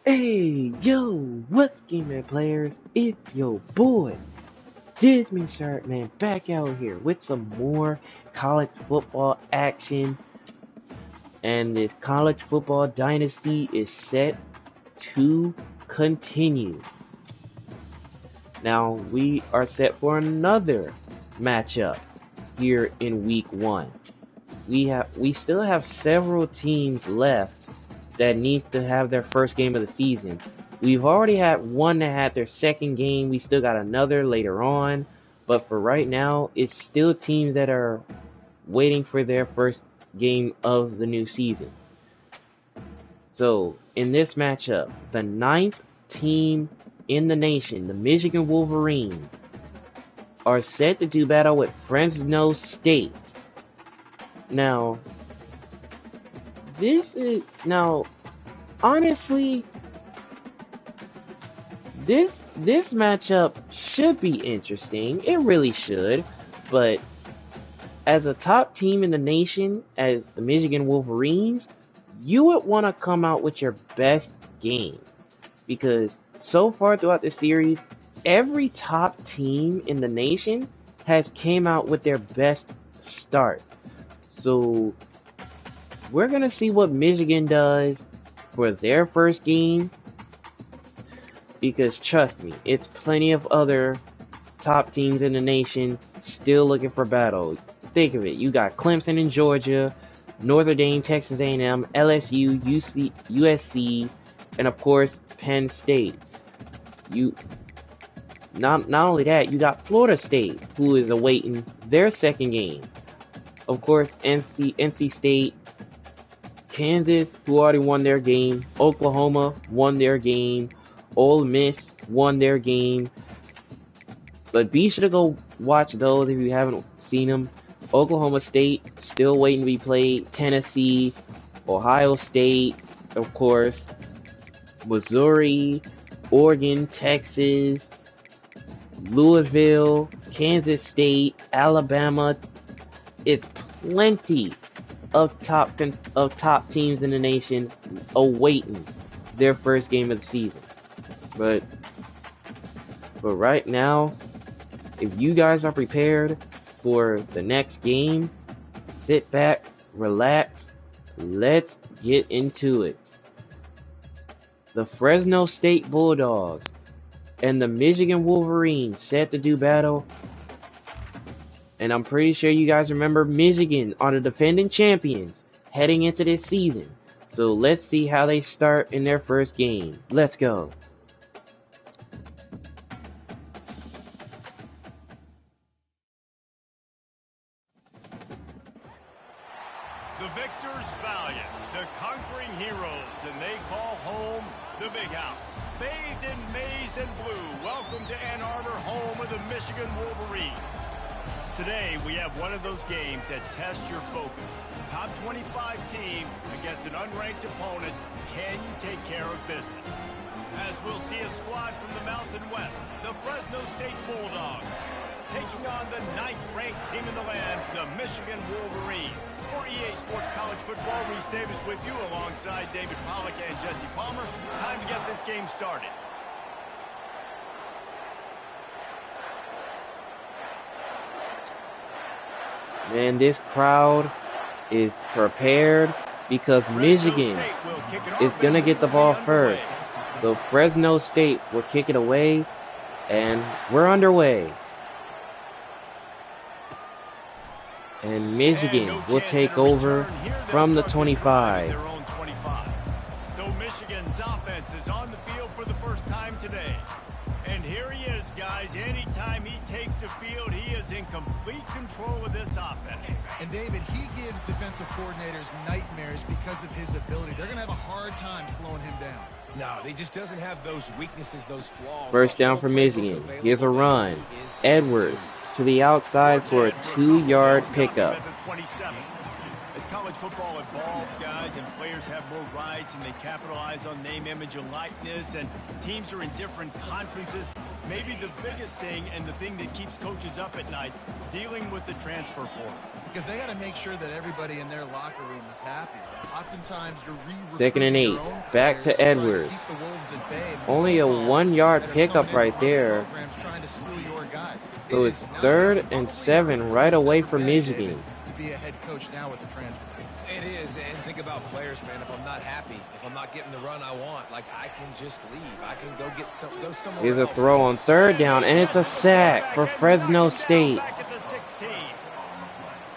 Hey, yo, what's good, man, players? It's your boy, Disney Shark, man, back out here with some more college football action. And this college football dynasty is set to continue. Now, we are set for another matchup here in week 1. We still have several teams left that needs to have their first game of the season. We've already had one that had their second game. We still got another later on. But for right now, it's still teams that are waiting for their first game of the new season. So, in this matchup, the 9th team in the nation, the Michigan Wolverines, are set to do battle with Fresno State. Now, honestly, this matchup should be interesting. It really should. But as a top team in the nation, as the Michigan Wolverines, you would want to come out with your best game. Because so far throughout the series, every top team in the nation has came out with their best start. So we're going to see what Michigan does for their first game. Because trust me, it's plenty of other top teams in the nation still looking for battle. Think of it. You got Clemson in Georgia, Notre Dame, Texas A&M, LSU, USC, and of course Penn State. Not only that, you got Florida State, who is awaiting their second game. Of course, NC State, Kansas, who already won their game, Oklahoma won their game, Ole Miss won their game. But be sure to go watch those if you haven't seen them. Oklahoma State still waiting to be played. Tennessee, Ohio State, of course, Missouri, Oregon, Texas, Louisville, Kansas State, Alabama. It's plenty of top teams in the nation awaiting their first game of the season. But right now, if you guys are prepared for the next game, sit back, relax, let's get into it. The Fresno State Bulldogs and the Michigan Wolverines set to do battle. And I'm pretty sure you guys remember Michigan are the defending champions heading into this season. So let's see how they start in their first game. Let's go. The victors valiant, the conquering heroes, and they call home the Big House. Bathed in maize and blue, welcome to Ann Arbor, home of the Michigan Wolverines. Today, we have one of those games that tests your focus. Top 25 team against an unranked opponent. Can you take care of business? As we'll see a squad from the Mountain West, the Fresno State Bulldogs, taking on the 9th-ranked team in the land, the Michigan Wolverines. For EA Sports College Football, Reese Davis with you alongside David Pollack and Jesse Palmer. Time to get this game started. Man, this crowd is prepared because Michigan is going to get the ball first. So Fresno State will kick it away, and we're underway. And Michigan will take over from the 25. So Michigan's offense is on the field for the first time today. And here he is, guys. Anytime he takes the field, he is in complete control of this offense. And David, he gives defensive coordinators nightmares because of his ability. They're going to have a hard time slowing him down. No, he just doesn't have those weaknesses, those flaws. First down for Michigan. Here's a run. Edwards to the outside for a 2-yard pickup. As college football evolves, guys, and players have more rights and they capitalize on name, image, and likeness, and teams are in different conferences, maybe the biggest thing and the thing that keeps coaches up at night, dealing with the transfer portal. because they got to make sure that everybody in their locker room is happy. Oftentimes, you're Second and 8. Back to Edwards. Only a 1-yard pickup right there. So it's 3rd and 7 right away from Michigan. To be a head coach now with the transfer. It is, and think about players, man. If I'm not happy, if I'm not getting the run I want, like, I can just leave. I can go somewhere Here's else. a throw on 3rd down, and it's a sack for Fresno State.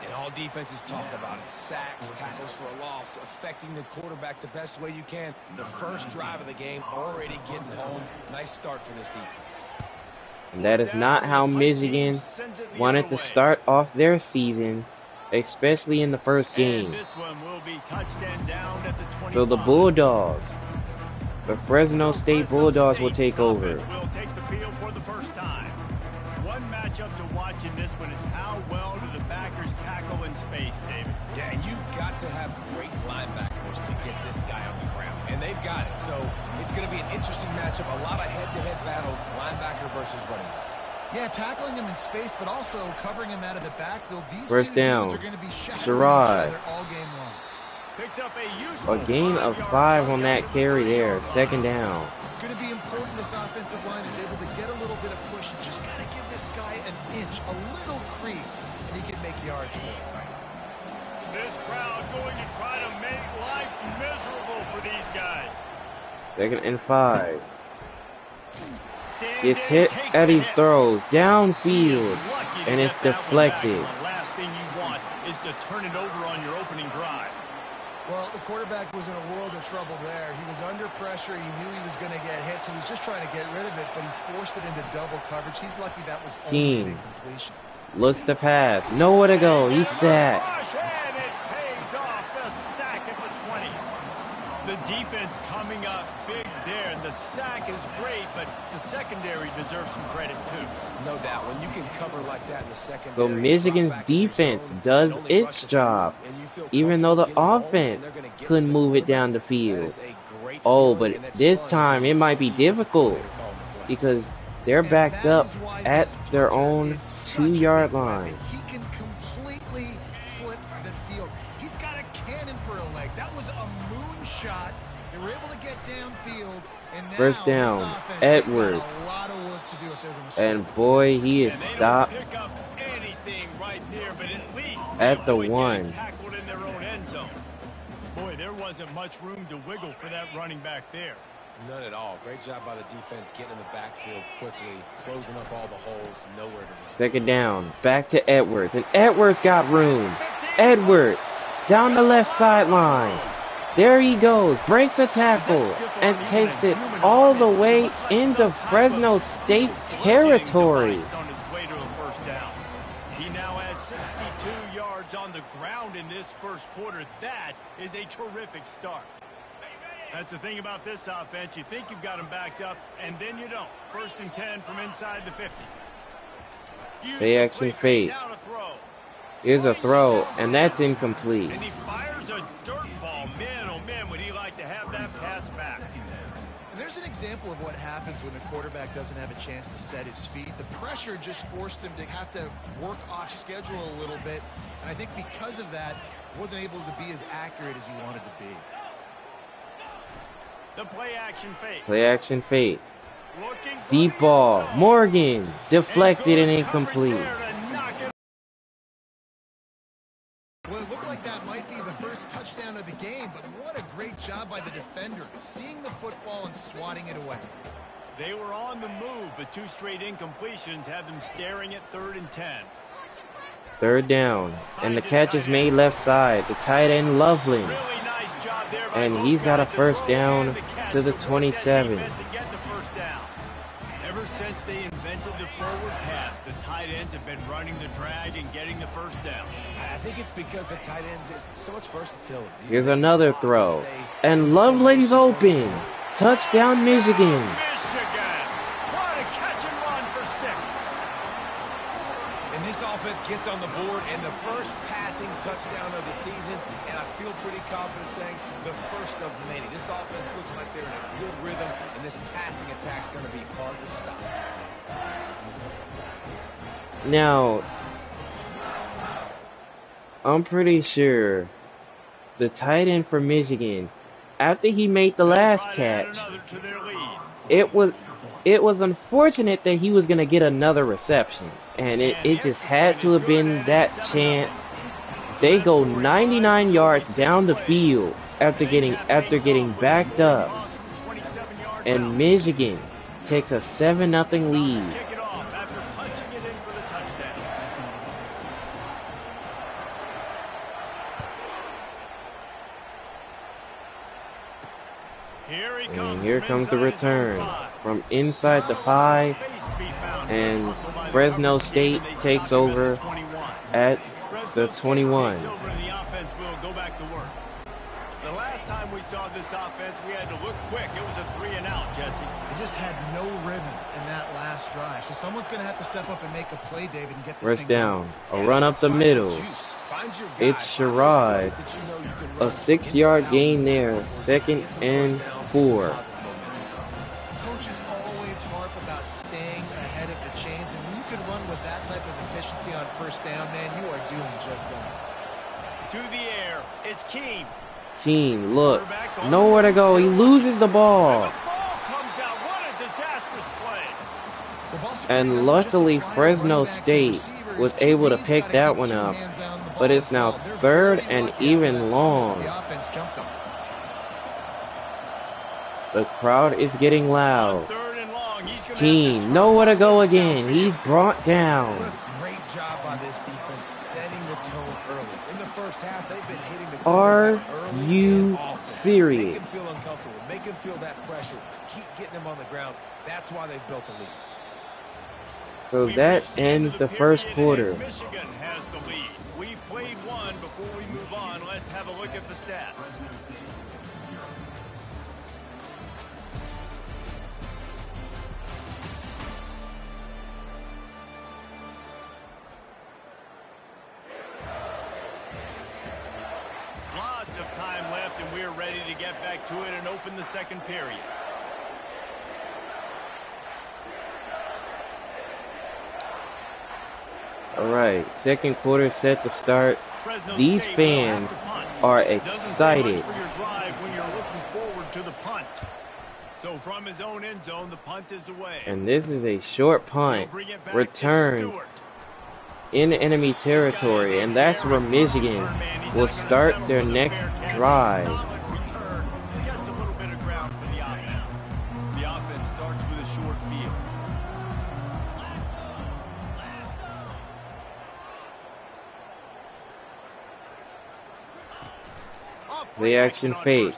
And all defenses talk about it. Sacks, tackles for a loss, affecting the quarterback the best way you can. The first drive of the game, already getting home. Nice start for this defense. And that is not how Michigan wanted to start off their season, especially in the first game. So the Bulldogs, the Fresno State Bulldogs, will take over. One matchup to watch in this one is how well do the backers tackle in space, David. Yeah, and you've got to have great linebackers to get this guy on the ground, and they've got it. So it's going to be an interesting matchup, a lot of head-to-head battles, linebacker versus running back. Yeah, tackling him in space, but also covering him out of the backfield. These First two down. dudes are going to be shadowing Sherrod. each other all game long. Picks up A gain of 5 on that carry there. Second down. It's going to be important this offensive line is able to get a little bit of push. You just got to give this guy an inch, a little crease, and he can make yards for it. This crowd going to try to make life miserable for these guys. 2nd and 5. Gets hit at his throws downfield, and it's deflected. The last thing you want is to turn it over on your opening drive. Well, the quarterback was in a world of trouble there. He was under pressure. He knew he was going to get hit, so he was just trying to get rid of it, but he forced it into double coverage. He's lucky that was only an incompletion. Looks to pass. Nowhere to go. He's sacked. And it pays off. The sack at the 20. The defense coming up big there, and the sack is great, but the secondary deserves some credit too. No doubt. When you can cover like that in the secondary. So Michigan's defense does its job, even though the offense couldn't move it down the field. Oh, but this time it might be difficult because they're backed up at their own 2-yard line. He can completely flip the field. He's got a cannon for a leg. That was a moonshot. They were able to get downfield. And now First down, this offense, Edwards. got a lot of work to do if they're going to score. And boy, he is And they stopped don't pick up anything right there, but at least at the avoid getting 1. tackled in their own end zone. Boy, there wasn't much room to wiggle for that running back there. None at all. Great job by the defense getting in the backfield quickly, closing up all the holes, nowhere to go. 2nd down, back to Edwards, and Edwards got room. Edwards down the left sideline. There he goes, breaks a tackle, and takes it all the way into Fresno State territory. On his way to a first down. He now has 62 yards on the ground in this first quarter. That is a terrific start. That's the thing about this offense. You think you've got them backed up, and then you don't. 1st and 10 from inside the 50. They actually fake. Here's a throw, and that's incomplete. And he fires a dirt ball. Man, oh man, would he like to have that pass back. And there's an example of what happens when the quarterback doesn't have a chance to set his feet. The pressure just forced him to have to work off schedule a little bit. And I think because of that, wasn't able to be as accurate as he wanted to be. The play action fake. Play action fake. Deep ball. Morgan. Deflected and incomplete. Well, it looked like that might be the first touchdown of the game, but what a great job by the defender, seeing the football and swatting it away. They were on the move, but 2 straight incompletions have them staring at 3rd and 10. 3rd down, and the catch is made left side. The tight end Loveland. Really nice job there by And he's got a both first guys down to catch to the work that 27. defense and get the first down. Ever since they invented the forward pass, the tight ends have been running the drag and getting the first down. I think it's because the tight ends is so much versatility. Here's another throw. And Loveland's open. Touchdown, Michigan. Michigan! What a catch and run for 6. And this offense gets on the board and the first passing touchdown of the season, and I feel pretty confident saying the first of many. This offense looks like they're in a good rhythm, and this passing attack's going to be hard to stop. Now, I'm pretty sure the tight end for Michigan, after he made the last catch, it was unfortunate that he was going to get another reception, and it just had to have been that chance. They go 99 yards down the field after getting backed up, and Michigan takes a 7-0 lead. And here comes the return from inside the 5, and Fresno State takes over at the 21. The last time we saw this offense, we had to look quick. It was a 3-and-out, Jesse. They just had no rhythm in that last drive. So someone's going to have to step up and make a play, David, and get this First thing down. going. A run up the middle. It's Sherrod. A 6-yard gain there. 2nd and 4. Coaches always harp about staying ahead of the chains, and when you can run with that type of efficiency on first down, man, you are doing just that. To the air, it's Keene. Keene, look, nowhere to go. He loses the ball. And the ball comes out. What a disastrous play. And luckily, Fresno State was able to pick that one up. But it's now 3rd and even long. The crowd is getting loud. Keene, nowhere to go again. He's brought down. What a great job by this defense, setting the tone early. In the first half, they've been hitting the Are you serious? Make him feel uncomfortable. Make him feel that pressure. Keep getting him on the ground. That's why they've built a lead. So that ends the first quarter. Michigan has the lead. We've played one. Before we move on, let's have a look at the stats. Lots of time left, and we're ready to get back to it and open the second period. All right, second quarter set to start. These fans are excited. So from his own end zone, the punt is away. And this is a short punt return in enemy territory, and that's where Michigan will start their next drive. Gets a little bit of ground for the offense. The offense starts with a short field. The action fake.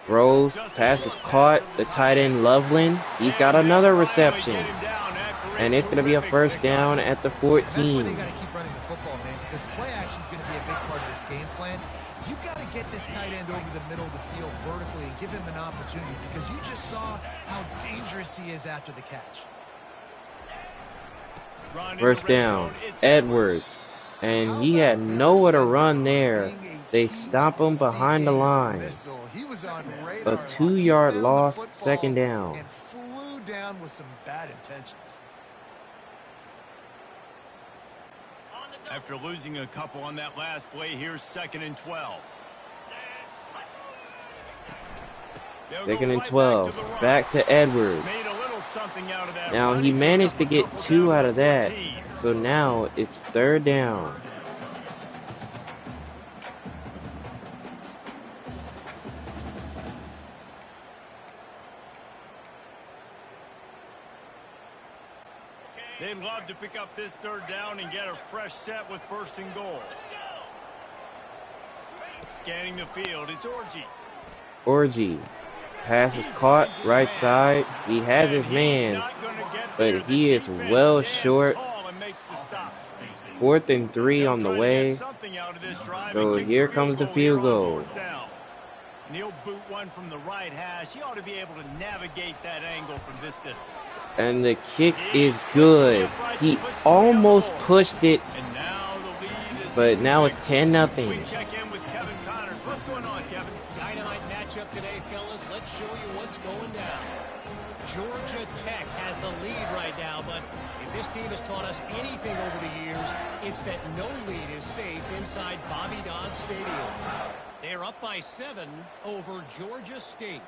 Throws, pass is caught. The tight end Loveland, he's got another reception. And it's going to be a first down at the 14. That's why they got to keep running the football, man, because play action is going to be a big part of this game plan. You've got to get this tight end over the middle of the field vertically and give him an opportunity, because you just saw how dangerous he is after the catch. First down, Edwards. And he had nowhere to run there. They stop him behind the line. A 2-yard loss, second down. And flew down with some bad intentions. After losing a couple on that last play, here's 2nd and 12. 2nd and 12. Back to Edwards. Now he managed to get 2 out of that. So now it's 3rd down. They'd love to pick up this 3rd down and get a fresh set with 1st and goal. Scanning the field, it's Orji. Pass is caught, right side. He has his man, but he is well short. 4th and 3 on the way. So here comes the field goal. Neil boot one from the right hash. He ought to be able to navigate that angle from this distance. And the kick is good. He almost pushed it, but now it's 10-0. What's going on, Kevin? Dynamite matchup today, fellas. Let's show you what's going down. Georgia Tech has the lead right now, but if this team has taught us anything over the years, it's that no lead is safe inside Bobby Dodd Stadium. They're up by 7 over Georgia State.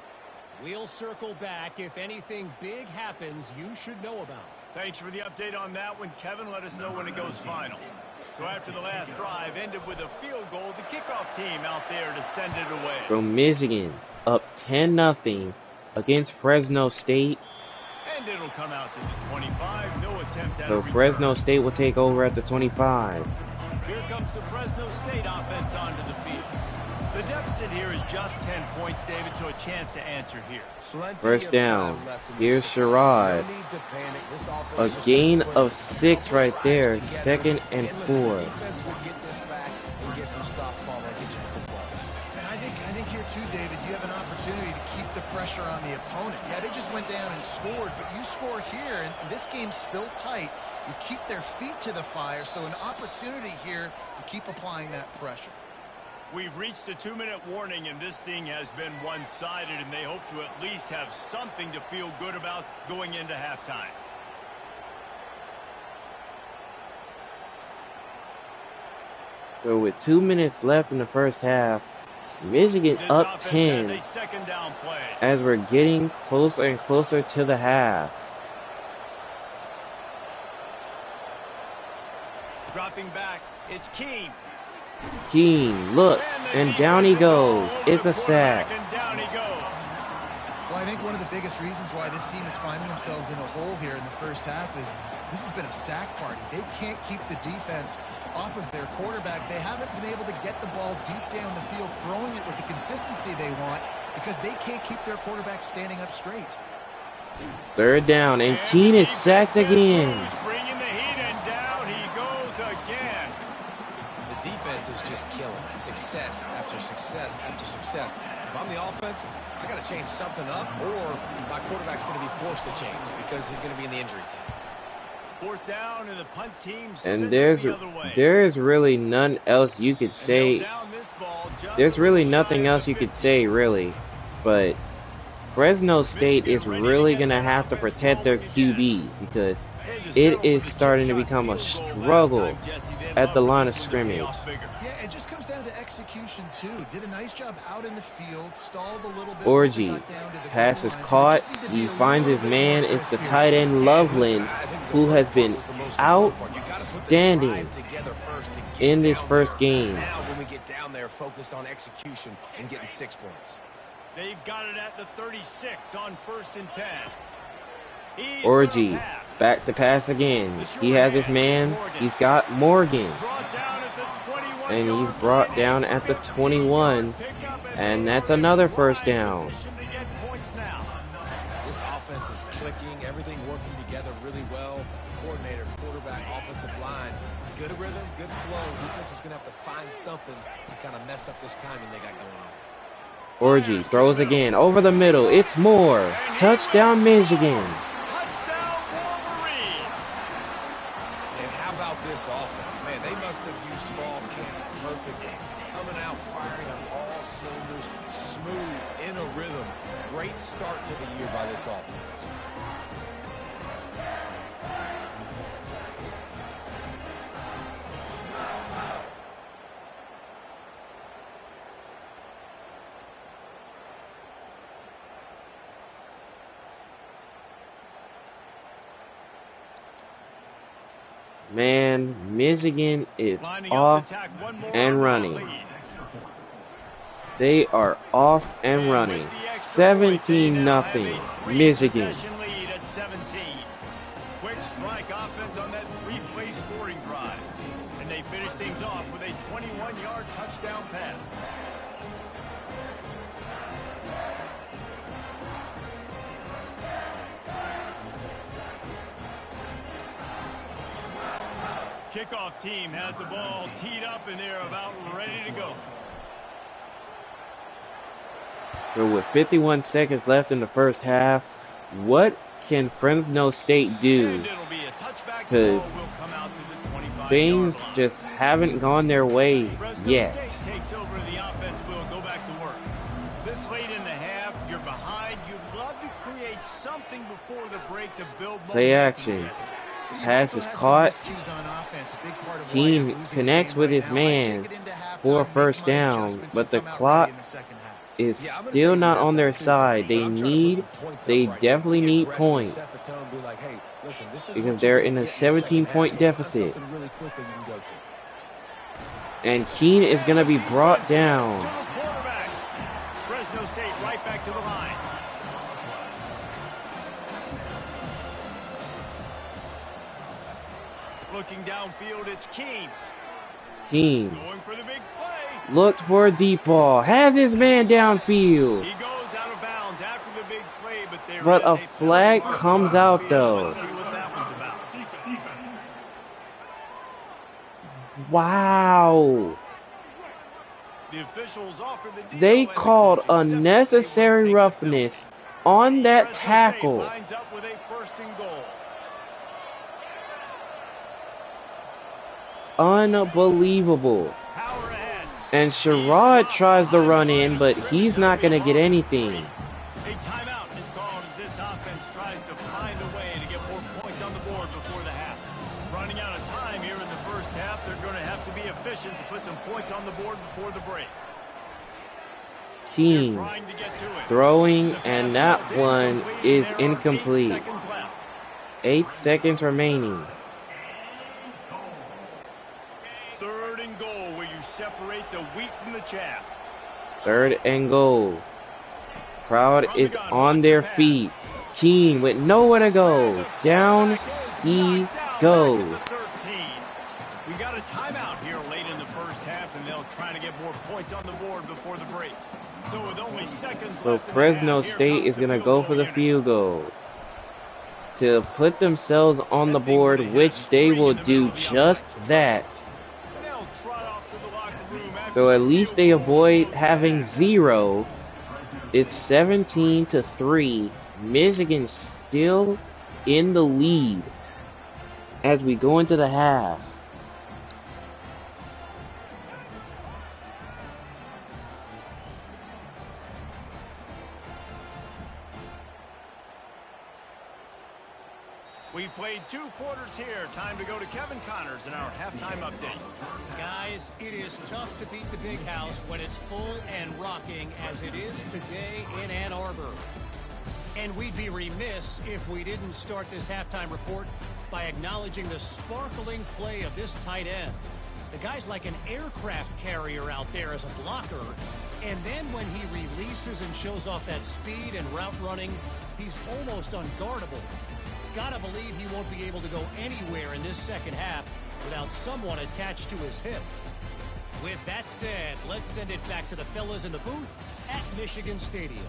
We'll circle back if anything big happens you should know about. Thanks for the update on that one, Kevin. Let us know when it goes final. So after the last drive ended with a field goal, the kickoff team out there to send it away. From Michigan, up 10-0 against Fresno State. And it'll come out to the 25. No attempt at a So return. Fresno State will take over at the 25. Here comes the Fresno State offense onto the field. The deficit here is just 10 points, David, so a chance to answer here. First down. Here's Sherrod. A gain of 6 right there. 2nd and 4. I think here too, David, you have an opportunity to keep the pressure on the opponent. Yeah, they just went down and scored, but you score here, and this game's still tight. You keep their feet to the fire, so an opportunity here to keep applying that pressure. We've reached the 2-minute warning, and this thing has been one-sided, and they hope to at least have something to feel good about going into halftime. So with 2 minutes left in the first half, Michigan This up offense 10 has a second down play. as we're getting closer and closer to the half. Dropping back, it's Keene. Keene, look, and down he goes. It's a sack. And down he goes. Well, I think one of the biggest reasons why this team is finding themselves in a hole here in the first half is this has been a sack party. They can't keep the defense off of their quarterback. They haven't been able to get the ball deep down the field, throwing it with the consistency they want because they can't keep their quarterback standing up straight. 3rd down, and Keene is sacked again. Bringing the heat, and down he goes again. The defense is just killing it. Success after success after success. If I'm the offense, I got to change something up, or my quarterback's going to be forced to change because he's going to be in the injury team. 4th down, and the punt team And sends there's it the other way. there's really none else you could And say. they'll down this ball just There's a really little nothing shy of else the you could 50. say, really. But Fresno State is really going to have to protect their QB because it is starting to become a struggle at the line of scrimmage. Yeah, it just comes down to execution, too. Did a nice job out in the field, stalled a little bit. Orgy, pass is caught, he finds his man, it's the tight end Loveland, who has been outstanding in this first game. Now when we get down there, focus on execution and getting 6 points. They've got it at the 36 on 1st and 10. He's Orgy, gonna pass. back to pass again. He has his man, he's got Morgan, Brought down at the 21 and he's yard brought line. down at the 21, and that's another first down. Position to get points now. This offense is clicking, everything working together really well. Coordinator, quarterback, offensive line, good rhythm, good flow. Defense is going to have to find something to kind of mess up this timing they got going on. Orgy throws again, over the middle, it's Moore. Touchdown Michigan. Touchdown Wolverines. And how about this offense? Man, they must have used fall camp perfectly. Coming out, firing on all cylinders, smooth, in a rhythm. Great start to the year by this offense. Man, Michigan is Lining up off to tack one more and on running. the lead. They are off and And running. with the extra point, they now have 17-0 a 3 Michigan. possession lead at 17. Quick strike offense on that 3-play scoring drive. And they finish things off with a 21-yard touchdown pass. Kickoff team has the ball teed up, and they're about ready to go. So with 51 seconds left in the first half, what can Fresno State do? And it'll be a touchback. Because Ball will come out to the 25-yard things line. just haven't gone their way Fresno yet. State takes over the offense we'll go back to work. This late in the half, you're behind. You'd love to create something before the break to build Play momentum. action. Pass is caught. Keene connects with his man for a first down, but the clock is still not on their side. They definitely need points because they're in a 17-point deficit. And Keene is going to be brought down. Fresno State right back to the line. Looking downfield, it's Keene. Keene Going for the big play. looks for a deep ball. Has his man downfield. He goes out of bounds after the big play, But a flag comes out though. Let's see what that one's about. Wow. The officials offered the deal, They and the called coach accepted. unnecessary They will take roughness on that Fresno State tackle. lines up with a first and goal. Unbelievable. Power ahead. And Sherrod tries to run in, but he's not going to get anything. A timeout is called as this offense tries to find a way to get more points on the board before the half. Running out of time here in the first half, they're going to have to be efficient to put some points on the board before the break. Keene Trying to get to it. throwing, and that one is incomplete. 8 seconds left. 8 seconds remaining. Third and goal, where you separate the wheat from the chaff. 3rd and goal. Crowd is on their feet. Keene with nowhere to go. Down he goes. We got a timeout here late in the first half, and they'll try to get more points on the board before the break. So with only seconds So left in the Fresno half, here State comes is going to field go goal for the unit. field goal to put themselves on the board, which they will do just that. They'll trot off to the locker room after So at the least field they goal. avoid having 0. It's 17-3. Michigan still in the lead as we go into the half. We played 2 quarters here. Time to go to Kevin Connors in our halftime update. Guys, it is tough to beat the Big House when it's full and rocking as it is today in Ann Arbor. And we'd be remiss if we didn't start this halftime report by acknowledging the sparkling play of this tight end. The guy's like an aircraft carrier out there as a blocker. And then when he releases and shows off that speed and route running, he's almost unguardable. Gotta believe he won't be able to go anywhere in this second half without someone attached to his hip. With that said, let's send it back to the fellas in the booth at Michigan Stadium.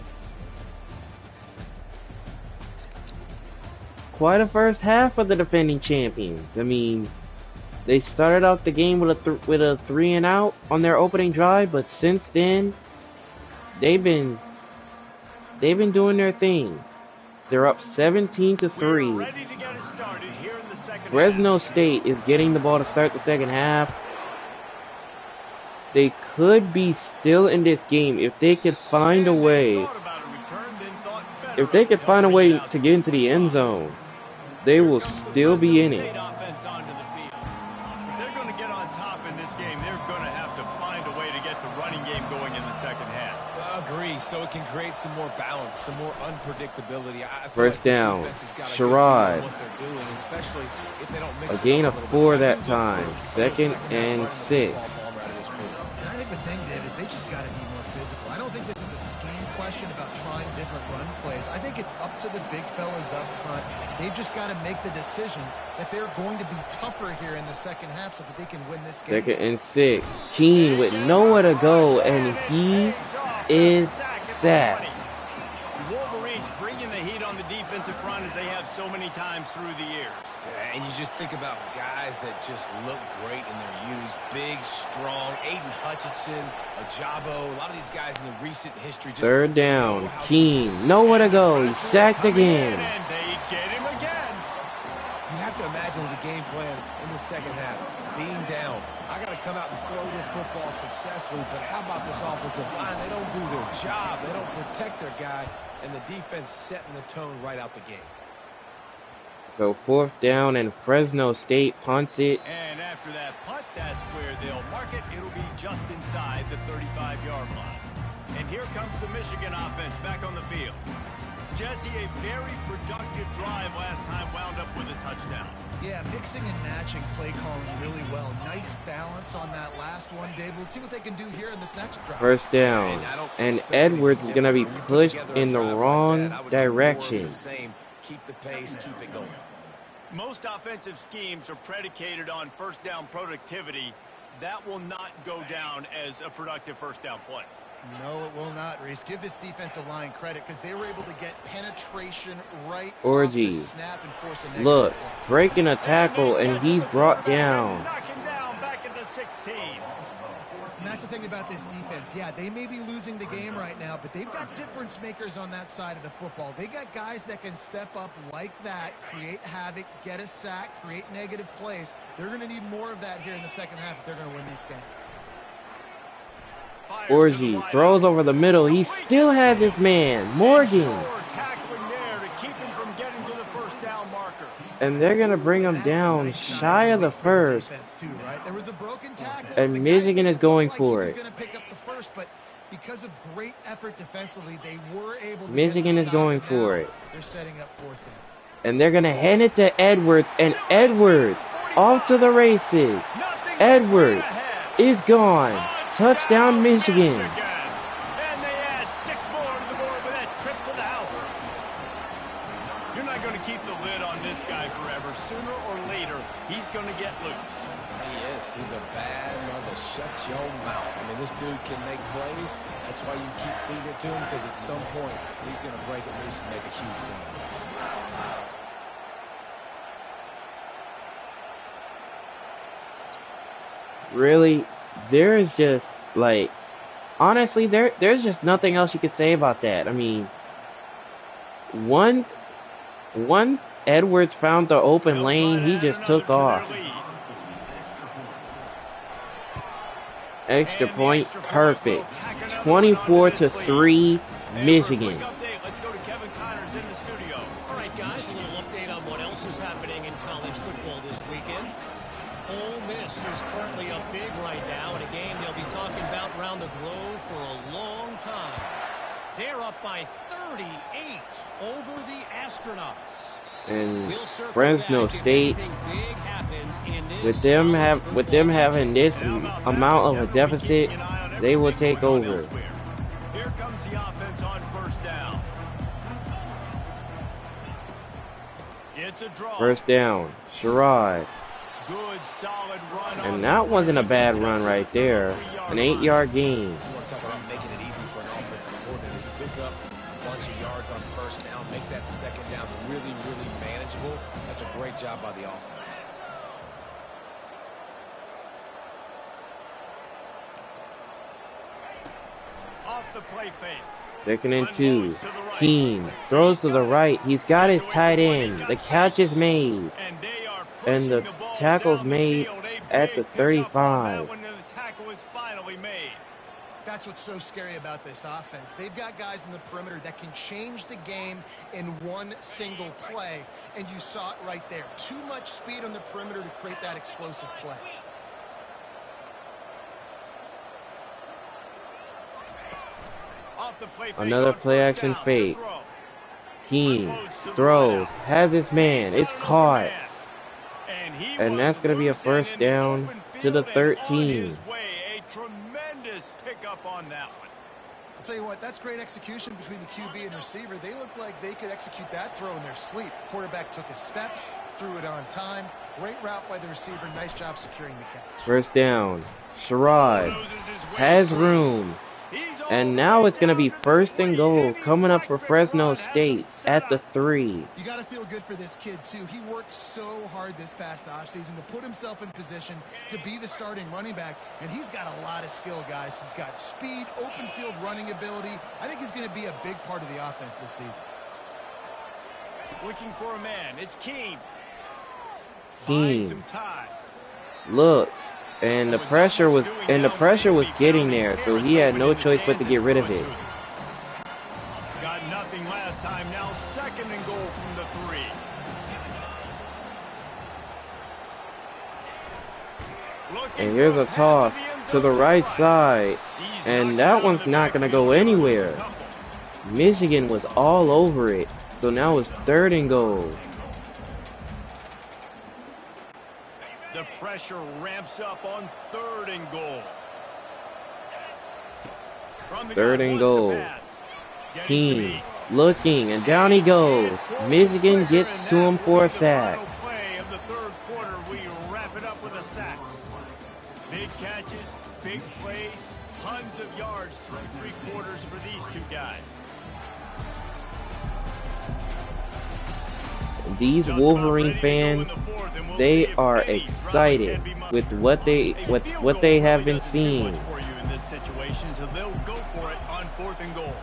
Quite a first half for the defending champions. I mean, they started out the game with a 3 and out on their opening drive, but since then they've been doing their thing. They're up 17-3. Ready to get it started here in the second Fresno half. State is getting the ball to start the second half. They could be still in this game if they could find a way. If they could find a way to get into the end zone, they will still be in it. Offense onto the field. If they're going to get on top in this game, they're going to have to find a way to get the running game going in the second half. Agree, so it can create some more balance, some more unpredictability. I feel First like this down, defense has gotta Sherrod. get what they're doing, especially if they don't mix A it gain up of a little 4 bit. that So I time. think we'll Second half and run the 6. ball bomber out of this group. And I think the thing, Dave, is they just got to be more physical. I don't think this is a scheme question about trying different run plays. I think it's up to the big fellas up front. They've just got to make the decision that they're going to be tougher here in the second half so that they can win this game. Second and 6. Keene with nowhere to go, and he is sacked. The Wolverines bringing the heat on the defensive front as they have so many times through the years. Yeah, and you just think about guys that just look great in their youth. Big, strong, Aiden Hutchinson, Ajabo, a lot of these guys in the recent history just 3rd down. Keene, nowhere to go. He's sacked again. And they get him again. You have to imagine the game plan in the second half. Being down, I got to come out and throw the football successfully, but how about this offensive line? They don't do their job. They don't protect their guy, and the defense setting the tone right out the gate. So 4th down, and Fresno State punts it. And after that punt, that's where they'll mark it. It'll be just inside the 35-yard line. And here comes the Michigan offense back on the field. Jesse, a very productive drive last time, wound up with a touchdown. Yeah, mixing and matching play calling really well. Nice balance on that last one, Dave. Let's see what they can do here in this next drive. 1st down, and Edwards is going to be pushed in the wrong direction. Keep the pace, keep it going. Most offensive schemes are predicated on first down productivity. That will not go down as a productive first down play. No, it will not, Reese. Give this defensive line credit because they were able to get penetration right off the snap and force a negative look, play. breaking a tackle, and he's brought down. Knock him down back at the 16. And that's the thing about this defense. Yeah, they may be losing the game right now, but they've got difference makers on that side of the football. They got guys that can step up like that, create havoc, get a sack, create negative plays. They're going to need more of that here in the second half if they're going to win this game. Orji throws over the middle. He still has his man, Morgan. Tackling there to keep him from getting to the first down marker. And they're going to bring him down shy of the first. There was a broken tackle. And Michigan is going for it. Because of great effort defensively, they were able to Michigan is going for it. They're setting up 4th down. And they're going to hand it to Edwards. And Edwards off to the races. Edwards is gone. Touchdown, Michigan. And they add 6 more to the board with that trip to the house. You're not going to keep the lid on this guy forever. Sooner or later, he's going to get loose. He is. He's a bad mother. Shut your mouth. I mean, this dude can make plays. That's why you keep feeding it to him, because at some point, he's going to break it loose and make a huge play. Really? There is just, like, honestly, there's just nothing else you could say about that. I mean, once Edwards found the open lane, he just took off. Extra point, perfect. 24-3, Michigan. Let's go to Kevin Connors in the studio. All right, guys, a little update on what else is happening in college football this weekend. Ole Miss is currently up big right now in a game they'll be talking about around the Grove for a long time. They're up by 38 over the Astronauts. And Fresno State, with them having this amount of a deficit, they will take over. Here comes the offense on 1st down. It's a draw. 1st down, Sherrod. Good solid run. And that wasn't a bad run right there. An 8-yard gain. You want to talk about making it easy for an offensive coordinator to pick up a bunch of yards on 1st down, make that 2nd down really, really manageable. That's a great job by the offense. Off the play fake. 2nd and 2. Keene throws to the right. He's got his tight end. The catch is made. And the tackle's made at the 35. That's what's so scary about this offense. They've got guys in the perimeter that can change the game in one single play, and you saw it right there. Too much speed on the perimeter to create that explosive play. Another play-action fake. Keene throws, has his man. It's caught. And that's going to be a 1st down to the 13. A tremendous pickup on that one. I'll tell you what, that's great execution between the QB and receiver. They look like they could execute that throw in their sleep. Quarterback took his steps, threw it on time. Great route by the receiver. Nice job securing the catch. 1st down. Sherrod has room. And now it's going to be 1st and goal coming up for Fresno State at the 3. You got to feel good for this kid, too. He worked so hard this past offseason to put himself in position to be the starting running back. And he's got a lot of skill, guys. He's got speed, open field running ability. I think he's going to be a big part of the offense this season. Looking for a man. It's Keene. Keene looks, and the pressure was getting there, so he had no choice but to get rid of it. Got nothing last time. Now 2nd and goal from the 3. And here's a toss to the right side, and that one's not going to go anywhere. Michigan was all over it, so now it's 3rd and goal. The pressure ramps up on 3rd and goal. 3rd and goal. Keene looking, and down he goes. Michigan gets to him for a sack. Play of the 3rd quarter, we wrap it up with a sack. Big catches, big plays, tons of yards through 3 quarters for these 2 guys. These Wolverine fans, they are excited with what they have been seeing. For you in this situation, so they'll go for it on 4th and goal.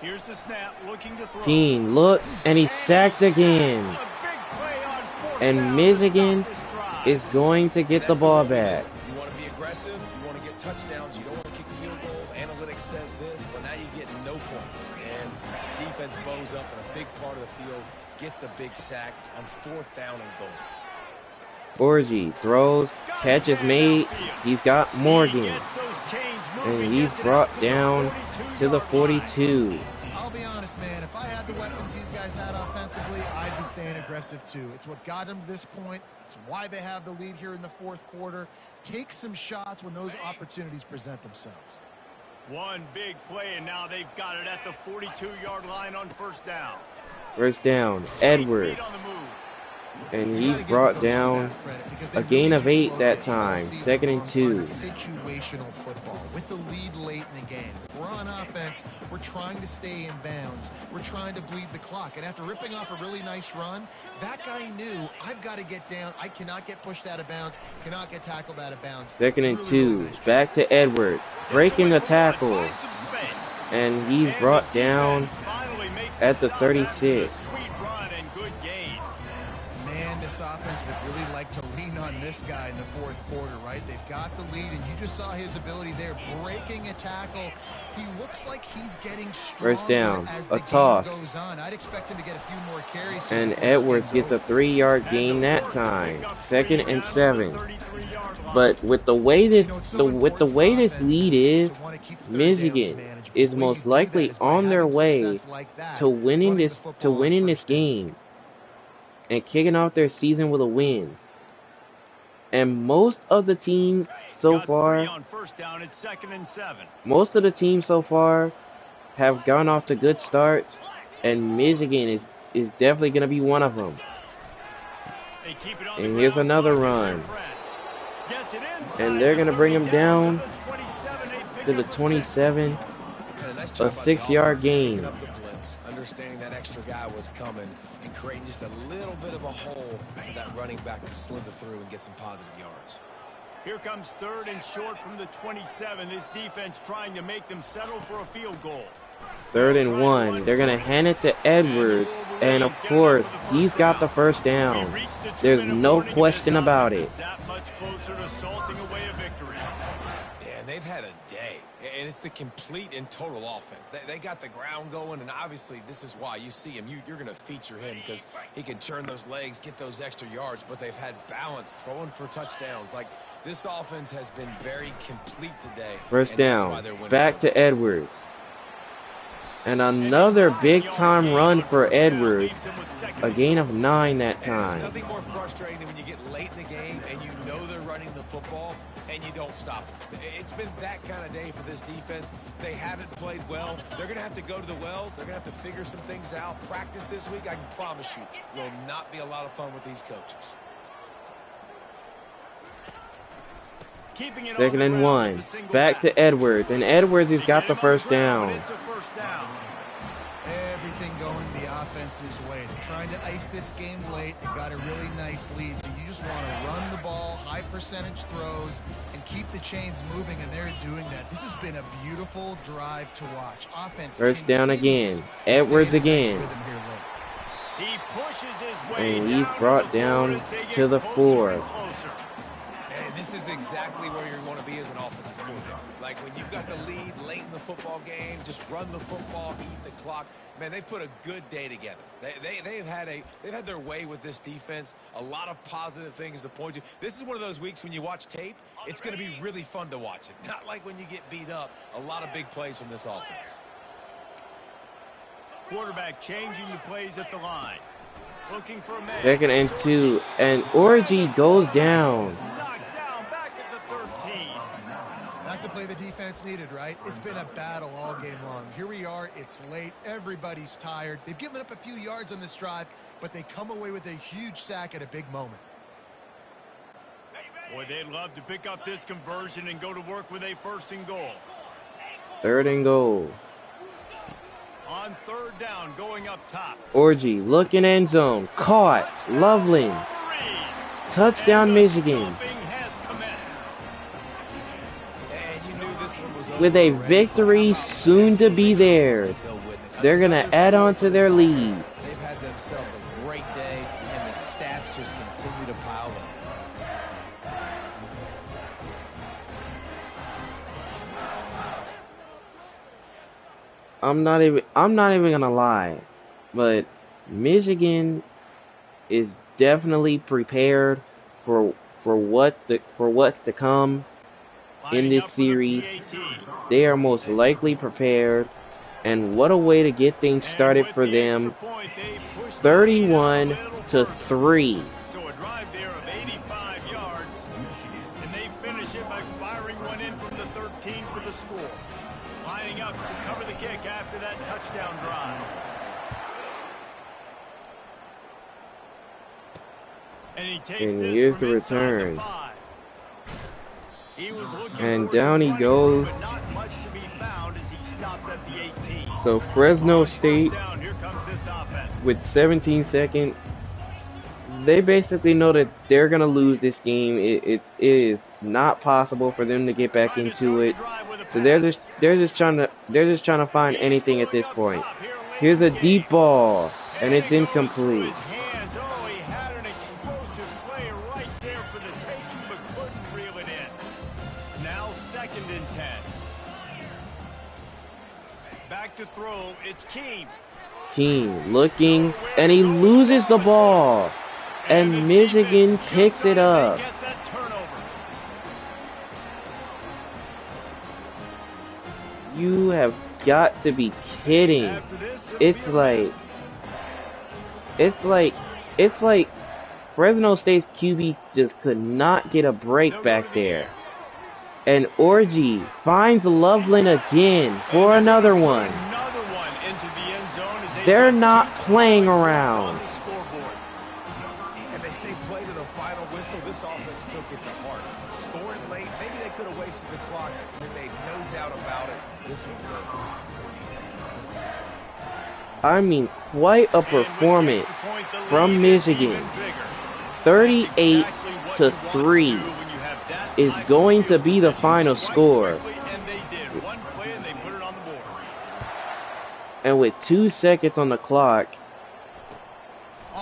Here's the snap, looking to throw. Keene looks, and he's sacked again. And Michigan is going to get the ball back. You want to be aggressive, you want to get touchdowns, you don't want to kick field goals. Analytics says this, but now you get no points. And defense bows up, and a big part of the field gets the big sack on 4th down and goal. Orji throws, catch is made. He's got Morgan, and he's brought down to the 42. I'll be honest, man, if I had the weapons these guys had offensively, I'd be staying aggressive too. It's what got them to this point. It's why they have the lead here in the 4th quarter. Take some shots when those opportunities present themselves. One big play, and now they've got it at the 42-yard line on 1st down. 1st down, Edwards. And he's brought down a gain of 8 that time. 2nd and 2. Situational football with the lead late in the game. If we're on offense, we're trying to stay in bounds. We're trying to bleed the clock. And after ripping off a really nice run, that guy knew, I've got to get down. I cannot get pushed out of bounds. Cannot get tackled out of bounds. 2nd and 2. Back to Edwards. Breaking the tackle. And he's brought down at the 36. This offense would really like to lean on this guy in the 4th quarter, right? They've got the lead, and you just saw his ability there, breaking a tackle. He looks like he's getting stronger. 1st down, as a toss. Goes on. I'd expect him to get a few more carries. And Edwards gets a 3-yard gain that time. 2nd and 7. But with the way this lead is, Michigan is most likely on their way to winning this game and kicking off their season with a win. And most of the teams so far have gone off to good starts, and Michigan is definitely going to be one of them. And here's another run. And they're going to bring him down to the 27, a 6-yard gain. Understanding that extra guy was coming and creating just a little bit of a hole for that running back to slither through and get some positive yards. Here comes 3rd and short from the 27. This defense trying to make them settle for a field goal. 3rd and 1. They're going to hand it to Edwards, and of course, he's got the 1st down. There's no question about it. That much closer to salting away a victory. Yeah, and they've had a day. And it's the complete and total offense. They got the ground going, and obviously this is why you see him. You're going to feature him because he can turn those legs, get those extra yards, but they've had balance, throwing for touchdowns. Like, this offense has been very complete today. 1st down, back to Edwards. And another big-time run for Edwards. A gain of 9 that time. There's nothing more frustrating than when you get late in the game and you know they're running the football and you don't stop them. It's been that kind of day for this defense. They haven't played well. They're going to have to go to the well. They're going to have to figure some things out. Practice this week, I can promise you, will not be a lot of fun with these coaches. 2nd and 1. Back to Edwards, and Edwards has got the 1st down. Everything going the offense's way. They're trying to ice this game late. They've got a really nice lead, so you just want to run the ball, high percentage throws, and keep the chains moving, and they're doing that. This has been a beautiful drive to watch. Offense. 1st down again. Edwards again. He pushes his way And he's down brought to the down floor as they to get the closer and 4. closer. And this is exactly where you want to be as an offensive coordinator. Like when you've got the lead late in the football game, just run the football, eat the clock. Man, they've put a good day together. They've had their way with this defense. A lot of positive things to point to. This is one of those weeks when you watch tape, it's going to be really fun to watch it. Not like when you get beat up. A lot of big plays from this offense. Quarterback changing the plays at the line. Looking for a man. 2nd and 2. And Orji goes down. Knocked down back at the 13. That's a play the defense needed, right? It's been a battle all game long. Here we are. It's late. Everybody's tired. They've given up a few yards on this drive, but they come away with a huge sack at a big moment. Boy, they'd love to pick up this conversion and go to work with a 1st and goal. 3rd and goal. On 3rd down, going up top. Orji looking end zone. Caught. Loveland. Touchdown Michigan. With a victory soon to be theirs. They're going to add on to their lead. They've had themselves a great day, and the stats just continue to pile up. I'm not even gonna lie, but Michigan is definitely prepared for what's to come in this series. They are most likely prepared, and what a way to get things started for them. 31-3. So a drive there of 85 yards, and they finish it by firing one in from the 13 for the score. Lining up to cover the kick after that touchdown drive. And he takes And this here's from the inside return. the 5. He was looking And for down some he running goes. room, but not much to be found as he stopped at the 18. So Fresno On first State, down, here comes this offense. with 17 seconds, they basically know that they're gonna lose this game. It is not possible for them to get back into it. So they're just trying to find anything at this point. Here's a deep ball, and it's incomplete. Oh, he had an explosive play right there for the taking, but couldn't reel it in. Now 2nd and 10. Back to throw. It's Keene. Keene looking, and he loses the ball, and Michigan picks it up. Get that turnover. You have got to be kidding. After this, It's like Fresno State's QB just could not get a break back there. And Orji finds Loveland again for another one. Another one into the end zone as They're not playing around. on the scoreboard. And they say play to the final whistle. This offense took it to heart. Scoring late, maybe they could have wasted the clock. They made no doubt about it. This one did. I mean, quite a performance from Michigan. 38-3 is going to be the final score. And they did. One play and they put it on the board. And with 2 seconds on the clock,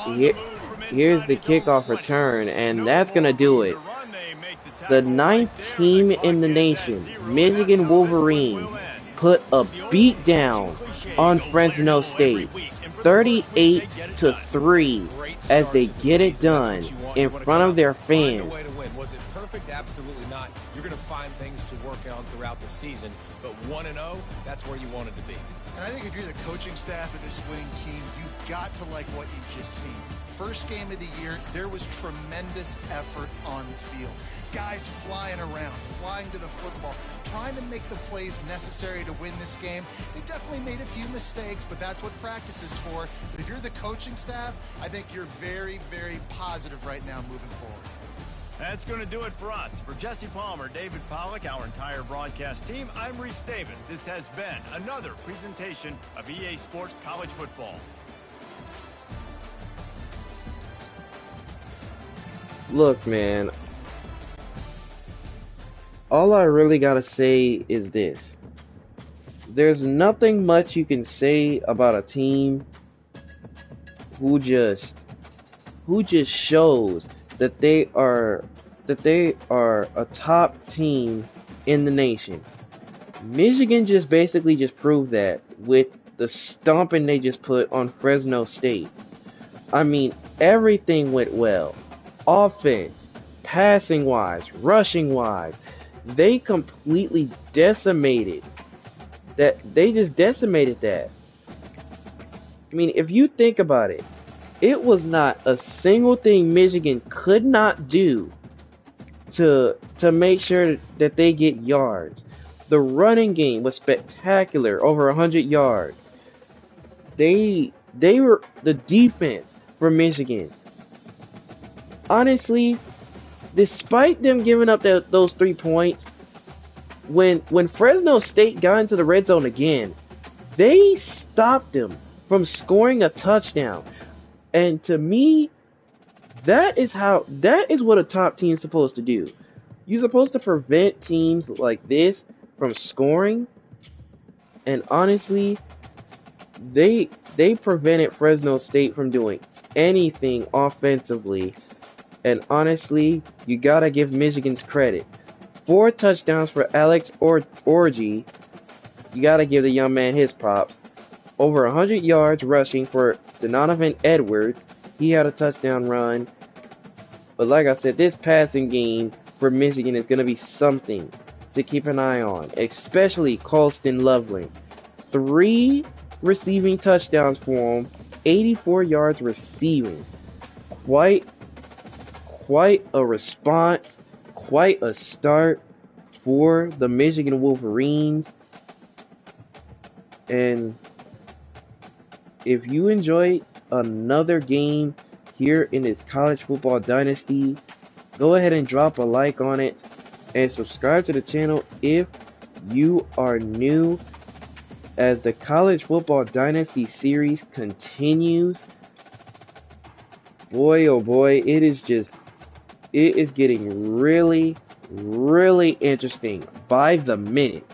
here's the kickoff return, and that's going to do it. The 9th team in the nation, Michigan Wolverines, put a beat down on Fresno State, 38-3, as they get it done in front of their fans. Was it perfect? Absolutely not. You're going to find things to work on throughout the season, but 1-0, that's where you want it to be. And I think if you're the coaching staff of this winning team, you've got to like what you've just seen. First game of the year, there was tremendous effort on the field. Guys flying around, flying to the football, trying to make the plays necessary to win this game. They definitely made a few mistakes, but that's what practice is for. But if you're the coaching staff, I think you're very, very positive right now moving forward. That's going to do it for us. For Jesse Palmer, David Pollack, our entire broadcast team, I'm Reese Davis. This has been another presentation of EA Sports College Football. Look, man, all I really gotta say is this. There's nothing much you can say about a team who just shows that they are a top team in the nation. Michigan just basically just proved that with the stomping they just put on Fresno State. I mean, everything went well. Offense, passing wise, rushing wise. They completely decimated that. They just decimated that. I mean, if you think about it, it was not a single thing Michigan could not do to make sure that they get yards. The running game was spectacular, over 100 yards. They were the defense for Michigan. Honestly, despite them giving up those 3 points, when Fresno State got into the red zone again, they stopped them from scoring a touchdown. And to me, that is what a top team is supposed to do. You're supposed to prevent teams like this from scoring. And honestly, they prevented Fresno State from doing anything offensively. And honestly, you gotta give Michigan's credit. 4 touchdowns for Alex Orji. You gotta give the young man his props. Over 100 yards rushing for Donovan Edwards. He had a touchdown run. But like I said, this passing game for Michigan is gonna be something to keep an eye on. Especially Colston Loveland. 3 receiving touchdowns for him. 84 yards receiving. Quite a response, quite a start for the Michigan Wolverines. And if you enjoyed another game here in this college football dynasty, go ahead and drop a like on it and subscribe to the channel if you are new, as the college football dynasty series continues. Boy, oh boy, it is getting really, really interesting by the minute.